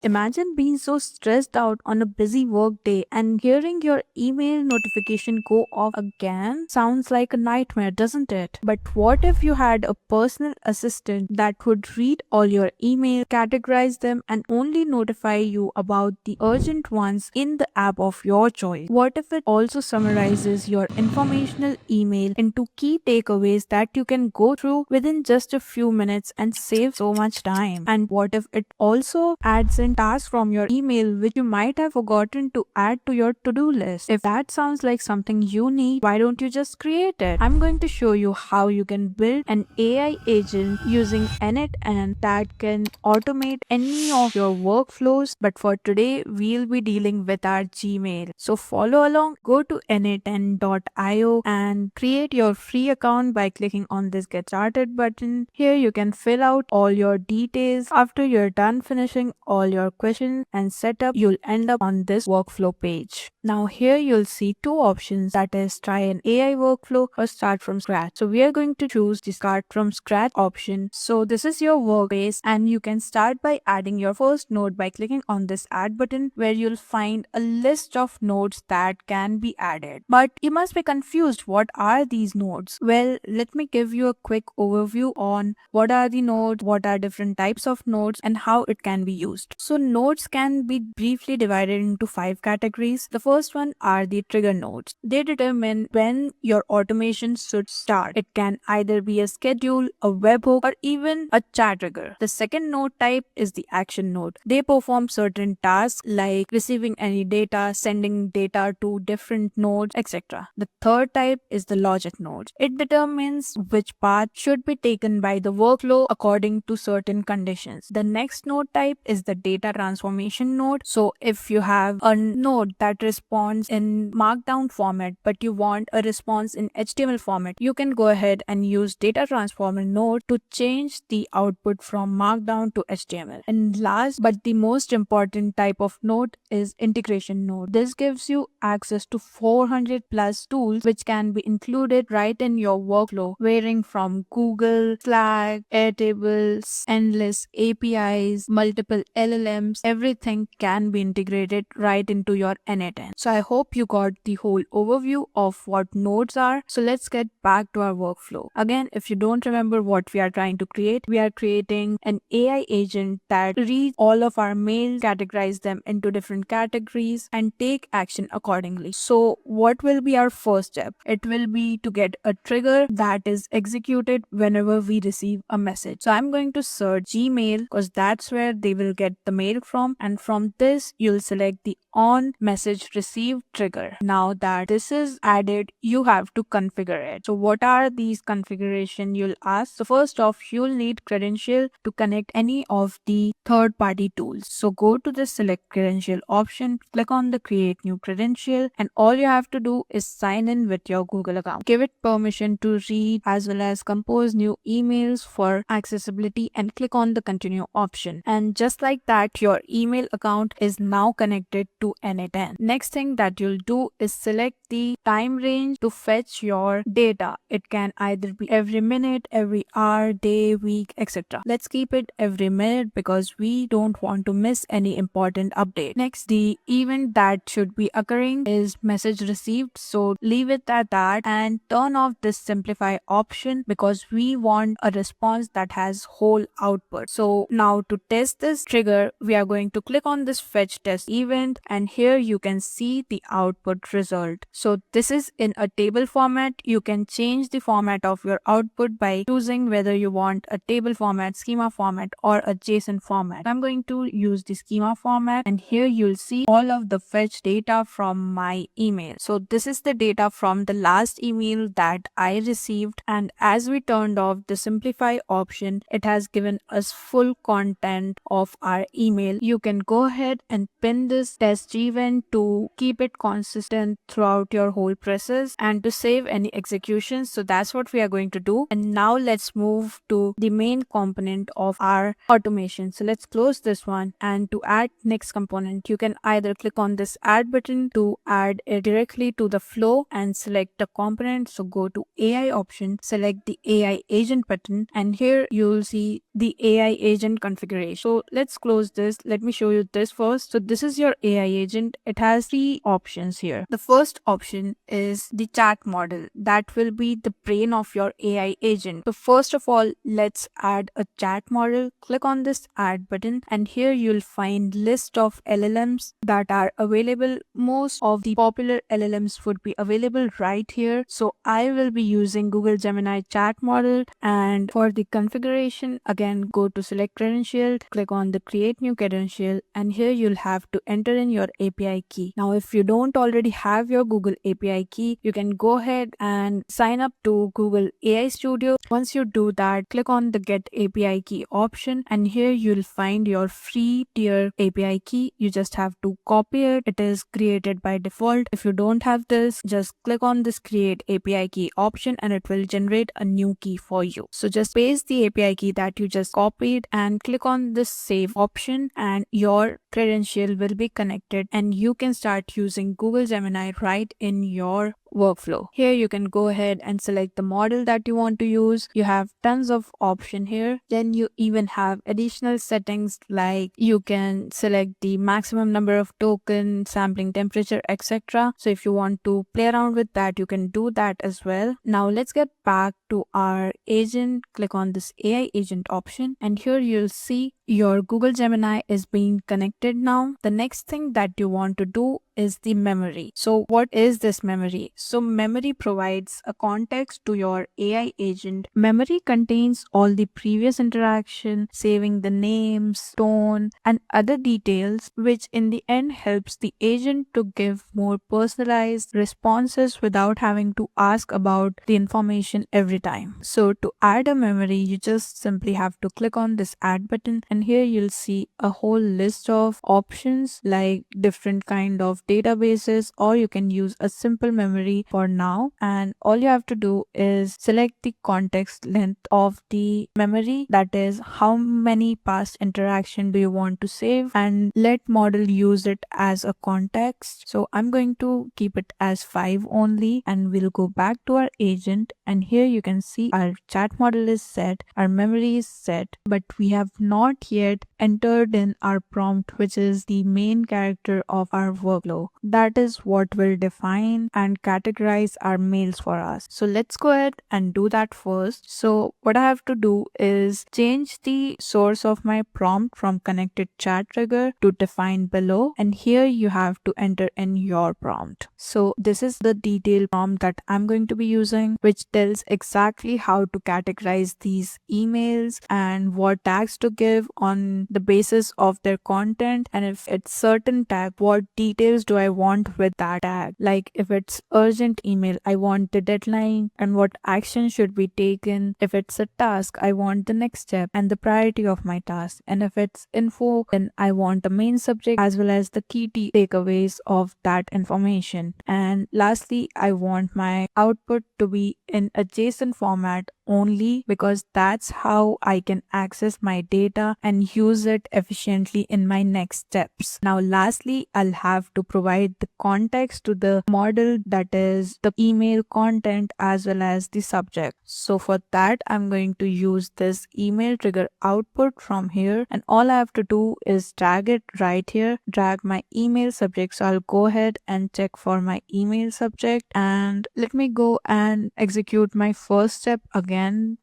Imagine being so stressed out on a busy work day and hearing your email notification go off again sounds like a nightmare, doesn't it? But what if you had a personal assistant that would read all your emails, categorize them, and only notify you about the urgent ones in the app of your choice? What if it also summarizes your informational email into key takeaways that you can go through within just a few minutes and save so much time? And what if it also adds in tasks from your email which you might have forgotten to add to your to-do list? If that sounds like something you need, why don't you just create it? I'm going to show you how you can build an AI agent using n8n that can automate any of your workflows. But for today, we'll be dealing with our Gmail. So follow along, go to n8n.io and create your free account by clicking on this Get Started button. Here you can fill out all your details. After you're done finishing all your questions and setup, you'll end up on this workflow page. Now here you'll see two options, that is try an AI workflow or start from scratch. So we are going to choose the start from scratch option. So this is your workspace and you can start by adding your first node by clicking on this add button, where you'll find a list of nodes that can be added. But you must be confused, what are these nodes? Well, let me give you a quick overview on what are the nodes, what are different types of nodes, and how it can be used. So nodes can be briefly divided into 5 categories. The first one are the trigger nodes. They determine when your automation should start. It can either be a schedule, a webhook, or even a chat trigger. The second node type is the action node. They perform certain tasks like receiving any data, sending data to different nodes, etc. The third type is the logic node. It determines which path should be taken by the workflow according to certain conditions. The next node type is the data transformation node. So if you have a node that responds in markdown format but you want a response in HTML format, you can go ahead and use data transformer node to change the output from markdown to HTML. And last but the most important type of node is integration node. This gives you access to 400 plus tools which can be included right in your workflow, varying from Google, Slack, Airtable, endless APIs, multiple LLMs. Everything can be integrated right into your n8n. So I hope you got the whole overview of what nodes are. So let's get back to our workflow. Again, if you don't remember what we are trying to create, we are creating an AI agent that reads all of our mails, categorize them into different categories, and take action accordingly. So what will be our first step? It will be to get a trigger that is executed whenever we receive a message. So I'm going to search Gmail because that's where they will get the mail from, and from this you'll select the on message received trigger. Now that this is added, you have to configure it. So what are these configuration, you'll ask? So first off, you'll need credential to connect any of the third party tools. So go to the select credential option, click on the create new credential, and all you have to do is sign in with your Google account. Give it permission to read as well as compose new emails for accessibility, and click on the continue option. And just like that, your email account is now connected to n8n. Next thing that you'll do is select the time range to fetch your data. It can either be every minute, every hour, day, week, etc. Let's keep it every minute because we don't want to miss any important update. Next, the event that should be occurring is message received. So leave it at that and turn off this simplify option because we want a response that has whole output. So now to test this trigger, we are going to click on this fetch test event, and here you can see the output result. So this is in a table format. You can change the format of your output by choosing whether you want a table format, schema format, or a JSON format. I'm going to use the schema format, and here you'll see all of the fetch data from my email. So this is the data from the last email that I received, and as we turned off the simplify option, it has given us full content of our email. You can go ahead and pin this test event to keep it consistent throughout your whole process and to save any executions. So that's what we are going to do. And now let's move to the main component of our automation. So let's close this one, and to add next component, you can either click on this add button to add it directly to the flow and select the component. So go to AI option, select the AI agent button, and here you'll see the AI agent configuration. So let's close this. Let me show you this first. So this is your AI agent. It has three options here. The first option is the chat model. That will be the brain of your AI agent. So first of all, let's add a chat model. Click on this add button, and here you'll find list of LLMs that are available. Most of the popular LLMs would be available right here. So I will be using Google Gemini chat model, and for the configuration, again go to select credential, click on the create new credential, and here you'll have to enter in your API key. Now if you don't already have your Google API key, you can go ahead and sign up to Google AI Studio. Once you do that, click on the get API key option, and here you'll find your free tier API key. You just have to copy it. It is created by default. If you don't have this, just click on this create API key option and it will generate a new key for you. So just paste the API key that you just copied and click on this save option, and your credential will be connected and you can start using Google Gemini right in your workflow. Here you can go ahead and select the model that you want to use. You have tons of option here. Then you even have additional settings, like you can select the maximum number of token, sampling temperature, etc. So if you want to play around with that, you can do that as well. Now let's get back to our agent. Click on this AI agent option, and here you'll see your Google Gemini is being connected now. The next thing that you want to do is the memory. So what is this memory? So memory provides a context to your AI agent. Memory contains all the previous interaction, saving the names, tone, and other details, which in the end helps the agent to give more personalized responses without having to ask about the information every time. So to add a memory, you just simply have to click on this add button, and here you'll see a whole list of options like different kind of databases, or you can use a simple memory for now. And all you have to do is select the context length of the memory, that is how many past interaction do you want to save, and let model use it as a context. So I'm going to keep it as 5 only, and we'll go back to our agent, and here you can see our chat model is set, our memory is set, but we have not yet entered in our prompt, which is the main character of our workflow. That is what will define and categorize our mails for us. So let's go ahead and do that first. So what I have to do is change the source of my prompt from connected chat trigger to define below, and here you have to enter in your prompt. So this is the detailed prompt that I'm going to be using, which tells exactly how to categorize these emails and what tags to give on the basis of their content, and if it's certain tag, what details do I want with that tag. Like if it's urgent email, I want the deadline and what action should be taken. If it's a task, I want the next step and the priority of my task. And if it's info, then I want the main subject as well as the key takeaways of that information. And lastly, I want my output to be in a JSON format only, because that's how I can access my data and use it efficiently in my next steps. Now lastly, I'll have to provide the context to the model, that is the email content as well as the subject. So for that, I'm going to use this email trigger output from here, and all I have to do is drag it right here, drag my email subject. So I'll go ahead and check for my email subject, and let me go and execute my first step again,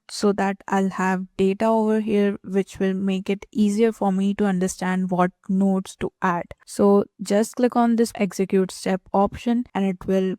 so that I'll have data over here, which will make it easier for me to understand what nodes to add. So just click on this execute step option and it will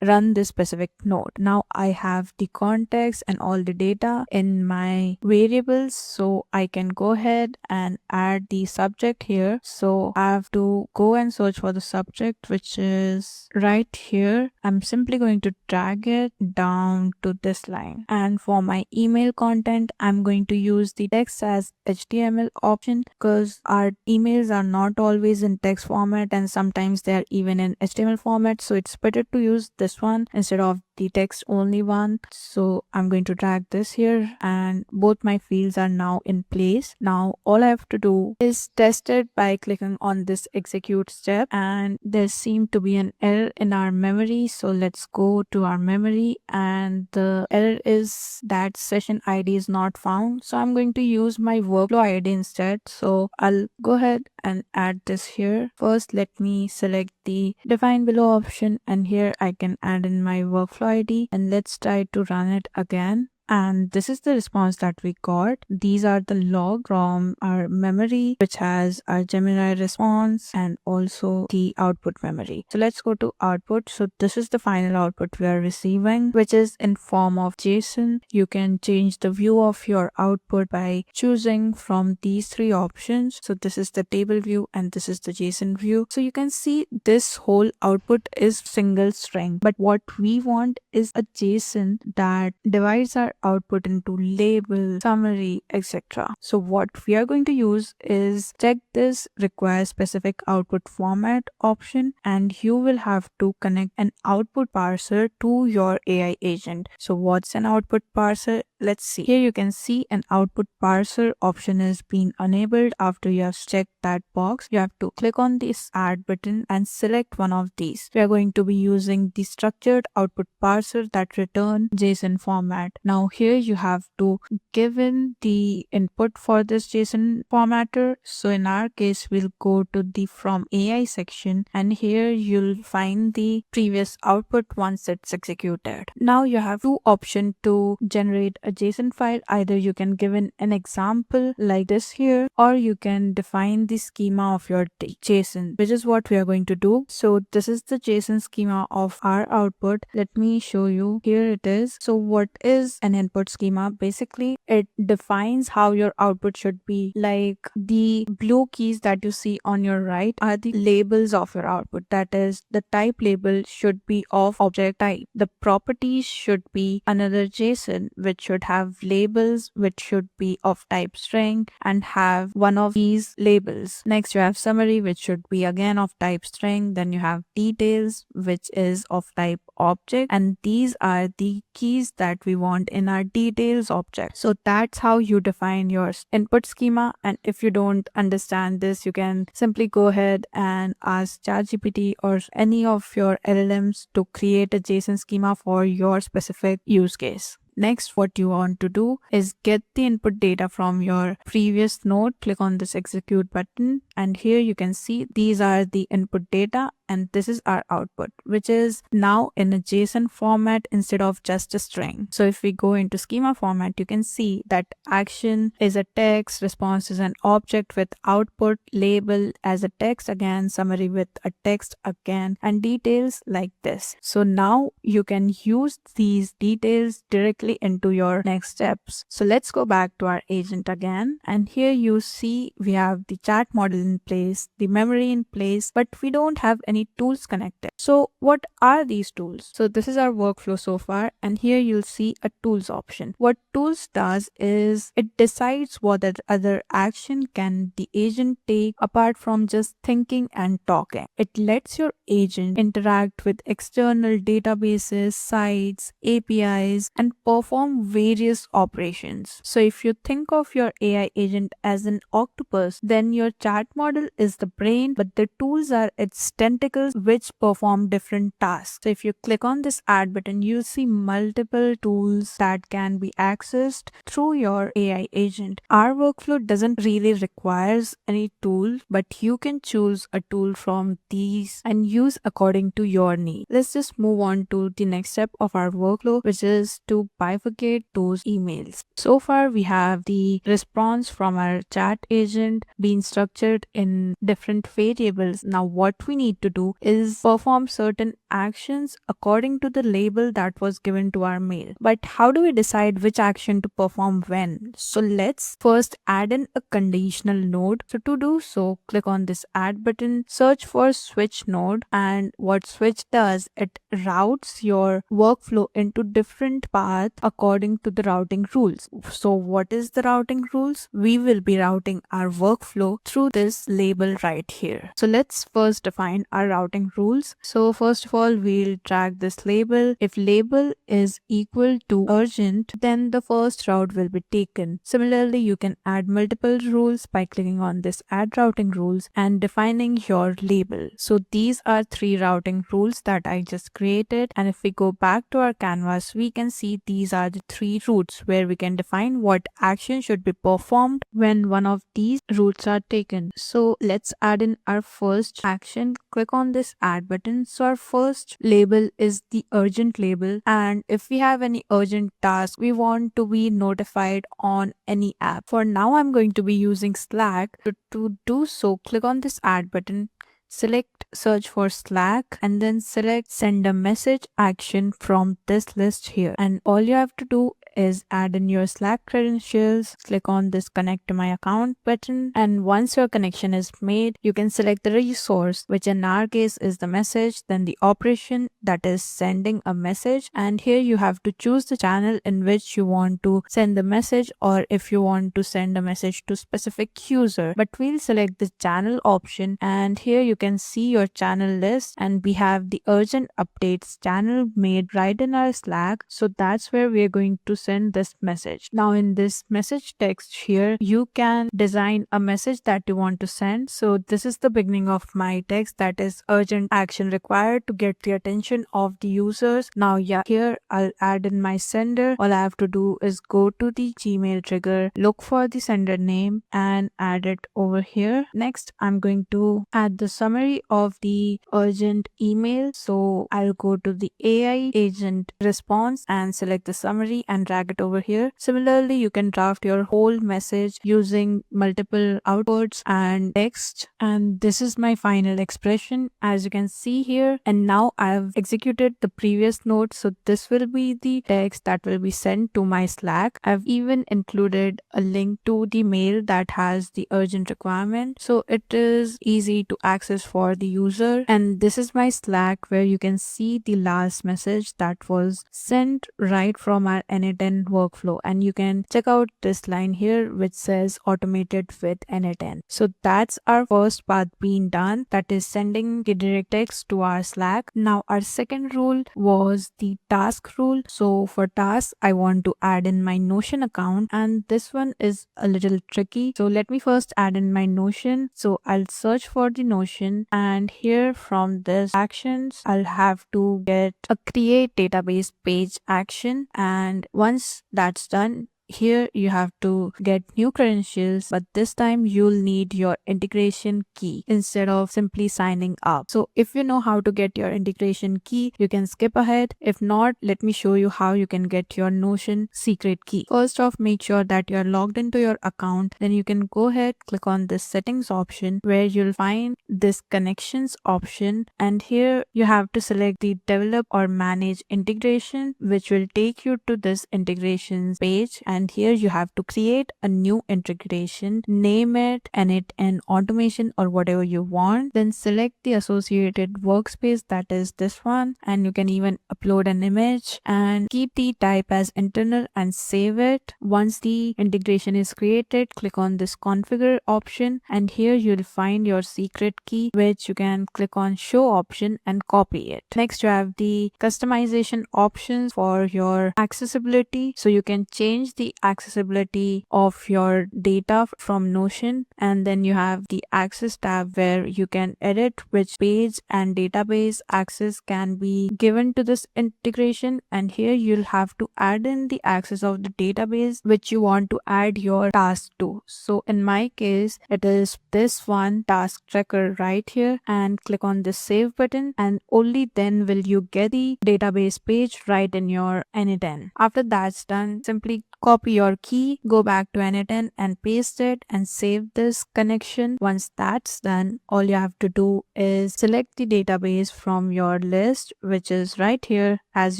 run this specific node. Now I have the context and all the data in my variables, so I can go ahead and add the subject here. So I have to go and search for the subject, which is right here. I'm simply going to drag it down to this line, and for my email content, I'm going to use the text as HTML option because our emails are not always in text format and sometimes they are even in HTML format. So it's better to use this one instead of the text only one. So I'm going to drag this here and both my fields are now in place. Now all I have to do is test it by clicking on this execute step, and there seemed to be an error in our memory. So let's go to our memory, and the error is that session ID is not found. So I'm going to use my workflow ID instead. So I'll go ahead and add this here. First, let me select the define below option, and here I can add in my workflow ID, and let's try to run it again. And this is the response that we got. These are the log from our memory, which has our Gemini response and also the output memory. So let's go to output. So this is the final output we are receiving, which is in form of JSON. You can change the view of your output by choosing from these three options. So this is the table view and this is the JSON view. So you can see this whole output is single string, but what we want is a JSON that divides our output into label, summary, etc. So what we are going to use is check this require specific output format option, and you will have to connect an output parser to your AI agent. So what's an output parser? Let's see. Here you can see an output parser option is being enabled. After you have checked that box, you have to click on this add button and select one of these. We are going to be using the structured output parser that return JSON format. Now here you have to give in the input for this JSON formatter. So in our case, we'll go to the from AI section, and here you'll find the previous output once it's executed. Now you have two options to generate a JSON file. Either you can give in an example like this here, or you can define the schema of your JSON, which is what we are going to do. So this is the JSON schema of our output. Let me show you. Here it is. So what is an input schema? Basically, it defines how your output should be. Like the blue keys that you see on your right are the labels of your output. That is, the type label should be of object type. The properties should be another JSON, which should have labels, which should be of type string and have one of these labels. Next, you have summary, which should be again of type string. Then you have details, which is of type object, and these are the keys that we want in our details object. So that's how you define your input schema. And if you don't understand this, you can simply go ahead and ask ChatGPT or any of your LLMs to create a JSON schema for your specific use case. Next, what you want to do is get the input data from your previous node. Click on this execute button, and here you can see these are the input data, and this is our output, which is now in a JSON format instead of just a string. So if we go into schema format, you can see that action is a text, response is an object with output, label as a text again, summary with a text again, and details like this. So now you can use these details directly into your next steps. So let's go back to our agent again, and here you see we have the chat model in place, the memory in place, but we don't have any tools connected. So what are these tools? So this is our workflow so far, and here you'll see a tools option. What tools does is it decides what other action can the agent take apart from just thinking and talking. It lets your agent interact with external databases, sites, APIs, and perform various operations. So if you think of your AI agent as an octopus, then your chat model is the brain, but the tools are its tentacles which perform different tasks. So if you click on this add button, you'll see multiple tools that can be accessed through your AI agent. Our workflow doesn't really requires any tool, but you can choose a tool from these and use according to your need. Let's just move on to the next step of our workflow, which is to bifurcate those emails. So far, we have the response from our chat agent being structured in different variables. Now, what we need to do is perform certain actions according to the label that was given to our mail. But how do we decide which action to perform when? So let's first add in a conditional node. So to do so, click on this add button, search for switch node, and what switch does, it routes your workflow into different paths according to the routing rules. So what is the routing rules? We will be routing our workflow through this label right here. So let's first define our routing rules. So first of all, we'll drag this label. If label is equal to urgent, then the first route will be taken. Similarly, you can add multiple rules by clicking on this add routing rules and defining your label. So these are 3 routing rules that I just created, and if we go back to our canvas, we can see these are the 3 routes where we can define what action should be performed when one of these routes are taken. So let's add in our first action. Click on this add button. So our first label is the urgent label, and if we have any urgent task we want to be notified on any app. For now I'm going to be using Slack. To do so, click on this add button, select search for Slack, and then select send a message action from this list here. And all you have to do is add in your Slack credentials, click on this connect to my account button, and once your connection is made, you can select the resource, which in our case is the message, then the operation, that is sending a message, and here you have to choose the channel in which you want to send the message, or if you want to send a message to specific user. But we'll select the channel option, and here you can see your channel list, and we have the urgent updates channel made right in our Slack. So that's where we're going to send this message. Now in this message text here, you can design a message that you want to send. So this is the beginning of my text, that is urgent action required to get the attention of the users. Now here I'll add in my sender. All I have to do is go to the Gmail trigger, look for the sender name and add it over here. Next I'm going to add the summary of the urgent email. So I'll go to the AI agent response and select the summary and drag it over here. Similarly, you can draft your whole message using multiple outputs and text, and this is my final expression as you can see here. And now I've executed the previous note, so this will be the text that will be sent to my Slack. I've even included a link to the mail that has the urgent requirement, so it is easy to access for the user. And this is my Slack where you can see the last message that was sent right from our n8n workflow, and you can check out this line here which says automated with n8n. So that's our first part being done, that is sending the direct text to our Slack. Now our second rule was the task rule. So for tasks I want to add in my Notion account, and this one is a little tricky. So let me first add in my Notion. So I'll search for the Notion, and here from this actions I'll have to get a create database page action, and once that's done, here you have to get new credentials, but this time you'll need your integration key instead of simply signing up. So if you know how to get your integration key, you can skip ahead. If not, let me show you how you can get your Notion secret key. First off, make sure that you're logged into your account. Then you can go ahead, click on this settings option where you'll find this connections option, and here you have to select the develop or manage integration, which will take you to this integrations page. And here you have to create a new integration, name it n8n automation or whatever you want, then select the associated workspace, that is this one, and you can even upload an image and keep the type as internal and save it. Once the integration is created, click on this configure option, and here you'll find your secret key, which you can click on show option and copy it. Next you have the customization options for your accessibility, so you can change the accessibility of your data from Notion, and then you have the access tab where you can edit which page and database access can be given to this integration, and here you'll have to add in the access of the database which you want to add your task to. So in my case it is this one, task tracker right here, and click on this save button, and only then will you get the database page right in your n8n. After that's done, simply copy your key, go back to N8N and paste it and save this connection. Once that's done, all you have to do is select the database from your list, which is right here as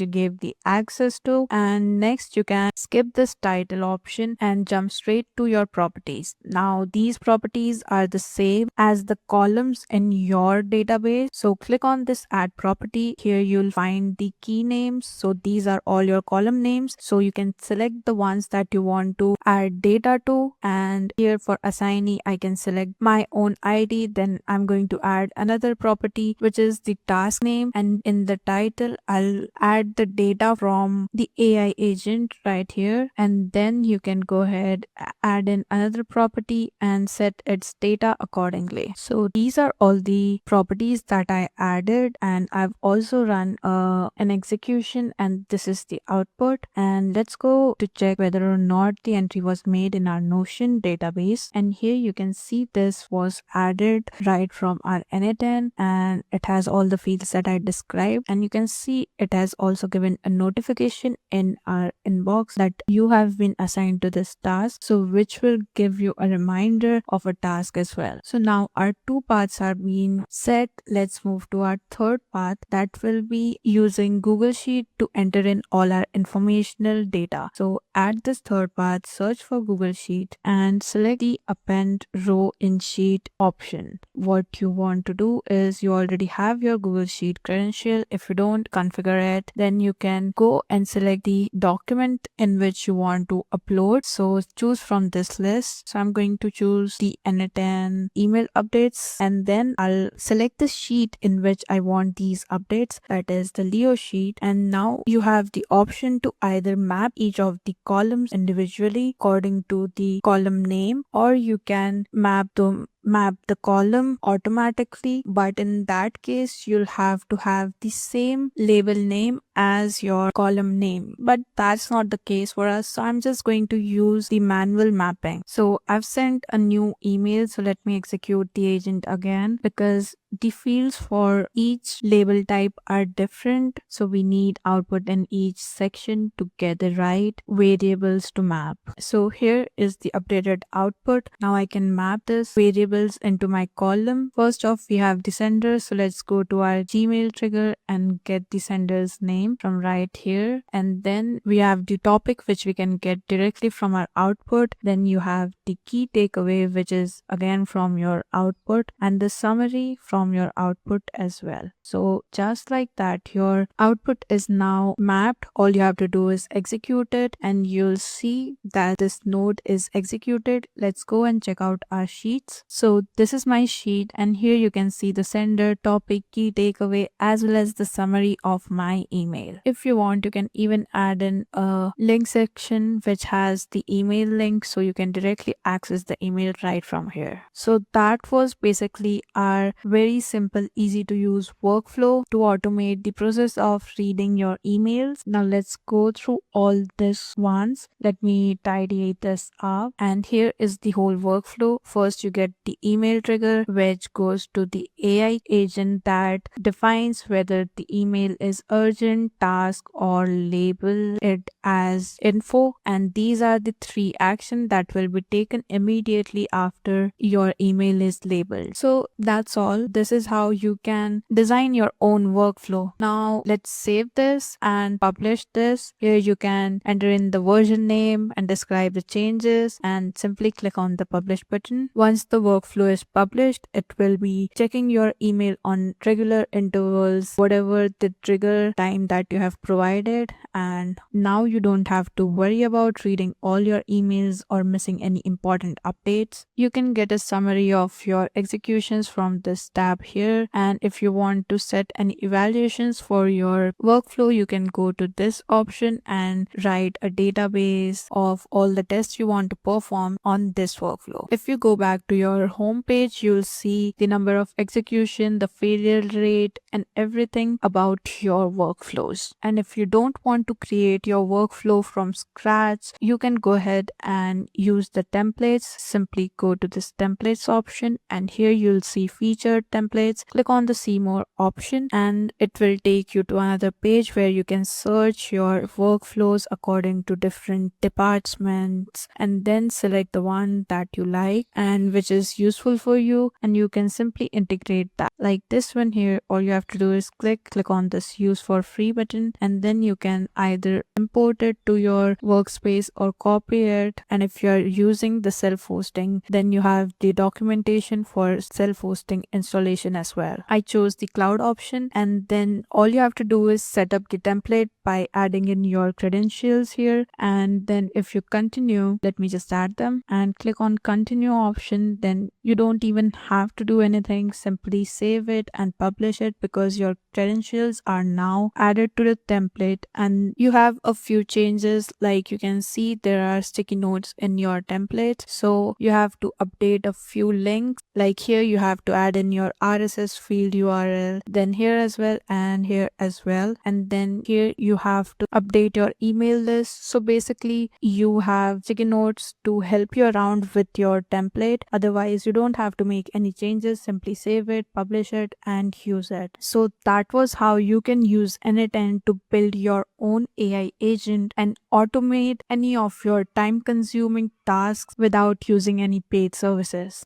you gave the access to, and next you can skip this title option and jump straight to your properties. Now these properties are the same as the columns in your database, so click on this add property. Here you'll find the key names, so these are all your column names, so you can select the ones that you want to add data to. And here for assignee, I can select my own ID, then I'm going to add another property which is the task name, and in the title I'll add the data from the AI agent right here, and then you can go ahead, add in another property and set its data accordingly. So these are all the properties that I added, and I've also run an execution, and this is the output. And let's go to check whether or not the entry was made in our Notion database. And here you can see this was added right from our N8N, and it has all the fields that I described, and you can see it has also given a notification in our inbox that you have been assigned to this task, so which will give you a reminder of a task as well. So now our two paths are being set. Let's move to our third path, that will be using Google Sheet to enter in all our informational data. So at this third path, search for Google Sheet and select the append row in sheet option. What you want to do is, you already have your Google Sheet credential. If you don't, configure it. Then you can go and select the document in which you want to upload. So choose from this list. So I'm going to choose the N8N email updates, and then I'll select the sheet in which I want these updates, that is the Leo sheet. And now you have the option to either map each of the columns individually according to the column name, or you can map the column automatically, but in that case you'll have to have the same label name as your column name, but that's not the case for us, so I'm just going to use the manual mapping. So I've sent a new email, so let me execute the agent again, because the fields for each label type are different, so we need output in each section to get the right variables to map. So here is the updated output. Now I can map this variables into my column. First off, we have the sender, so let's go to our Gmail trigger and get the sender's name from right here, and then we have the topic which we can get directly from our output. Then you have the key takeaway, which is again from your output, and the summary from your output as well. So just like that, your output is now mapped. All you have to do is execute it, and you'll see that this node is executed. Let's go and check out our sheets. So this is my sheet, and here you can see the sender, topic, key takeaway, as well as the summary of my email. If you want, you can even add in a link section which has the email link, so you can directly access the email right from here. So that was basically our very simple, easy to use workflow to automate the process of reading your emails. Now let's go through all this once. Let me tidy this up, and here is the whole workflow. First, you get the email trigger, which goes to the AI agent that defines whether the email is urgent, task, or label it as info, and these are the three actions that will be taken immediately after your email is labeled. So that's all. This is how you can design your own workflow. Now let's save this and publish this. Here you can enter in the version name and describe the changes, and simply click on the publish button. Once the workflow is published, it will be checking your email on regular intervals, whatever the trigger time that you have provided, and now you don't have to worry about reading all your emails or missing any important updates. You can get a summary of your executions from this tab here, and if you want to set any evaluations for your workflow, you can go to this option and write a database of all the tests you want to perform on this workflow. If you go back to your your home page, you'll see the number of execution, the failure rate, and everything about your workflows. And if you don't want to create your workflow from scratch, you can go ahead and use the templates. Simply go to this templates option, and here you'll see featured templates. Click on the see more option, and it will take you to another page where you can search your workflows according to different departments, and then select the one that you like and which is useful for you, and you can simply integrate that. Like this one here, all you have to do is click on this use for free button, and then you can either import it to your workspace or copy it. And if you're using the self-hosting, then you have the documentation for self-hosting installation as well. I chose the cloud option, and then all you have to do is set up the template by adding in your credentials here. And then if you continue, let me just add them and click on continue option, then you don't even have to do anything. Simply save it and publish it, because your credentials are now added to the template. And you have a few changes, like you can see there are sticky notes in your template, so you have to update a few links. Like here you have to add in your RSS field URL, then here as well and here as well, and then here you have to update your email list. So basically you have sticky notes to help you around with your template. Otherwise you don't have to make any changes. Simply save it, publish it, and use it. So that was how you can use n8n to build your own AI agent and automate any of your time consuming tasks without using any paid services.